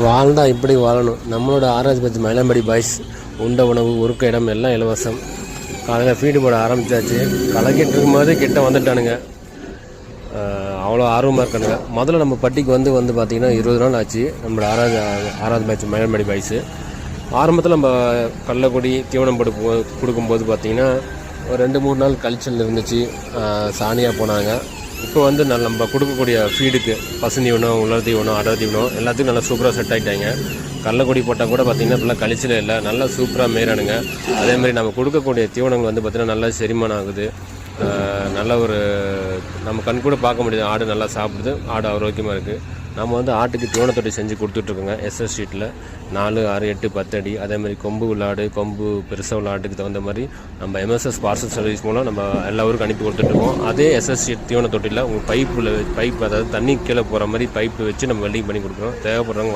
வாழ்ந்தால் இப்படி வாழணும். நம்மளோட ஆராய்ச்சி பற்றி மயிலம்படி பாய்ஸ் உண்ட உணவு உருக்க இடம் எல்லாம் இலவசம். காலையில் ஃபீடு போட ஆரம்பித்தாச்சு. கலக்கிட்டு இருக்கும்போது கிட்ட வந்துட்டானுங்க. அவ்வளோ ஆர்வமாக இருக்கானுங்க. முதல்ல நம்ம பட்டிக்கு வந்து பார்த்திங்கன்னா 20 நாள் ஆச்சு. நம்மளோட ஆராய்ச்சி பாய்ச்சி மயிலம்படி பாய்ஸு ஆரம்பத்தில் நம்ம கள்ளக்கொடி தீவனம் கொடுக்கும்போது பார்த்திங்கன்னா ஒரு 2-3 நாள் கழிச்சல் இருந்துச்சு. சாணியாக போனாங்க. இப்போ வந்து நம்ம கொடுக்கக்கூடிய ஃபீடுக்கு பசுந்தீவனம், உலர் தீவனம், அடர் தீவனம் எல்லாத்துக்கும் நல்லா சூப்பராக செட் ஆகிட்டாங்க. கடலக்கொடி போட்டால் கூட பார்த்திங்கன்னா இப்போலாம் கழிச்சலே இல்லை, நல்லா சூப்பராக மேறானுங்க. அதேமாதிரி நம்ம கொடுக்கக்கூடிய தீவனங்கள் வந்து பார்த்திங்கன்னா நல்லா செரிமானம் ஆகுது. நல்ல ஒரு நம்ம கண் கூட பார்க்க முடியுது. ஆடு நல்லா சாப்பிடுது, ஆடு ஆரோக்கியமாக இருக்குது. நம்ம வந்து ஆட்டுக்கு தீவனத்தொட்டி செஞ்சு கொடுத்துட்ருக்கோங்க. எஸ்எஸ் ஸ்ட்ரீட்டில் 4, 6, 8, 10 அடி. அதேமாதிரி கொம்பு உள்ள ஆடு, கொம்பு பெருசாக உள்ள ஆட்டுக்கு தகுந்த மாதிரி நம்ம எம்எஸ்எஸ் பார்சல் சர்வீஸ் மூலம் நம்ம எல்லா ஊருக்கும் அனுப்பி கொடுத்துட்ருக்கோம். அதே எஸ்எஸ் ஸ்ட்ரீட் தீவனத்தொட்டியில் உங்கள் பைப் அதாவது தண்ணி கீழே போகிற மாதிரி பைப்பு வச்சு நம்ம வெல்டிங் பண்ணி கொடுக்குறோம். தேவைப்படுறவங்க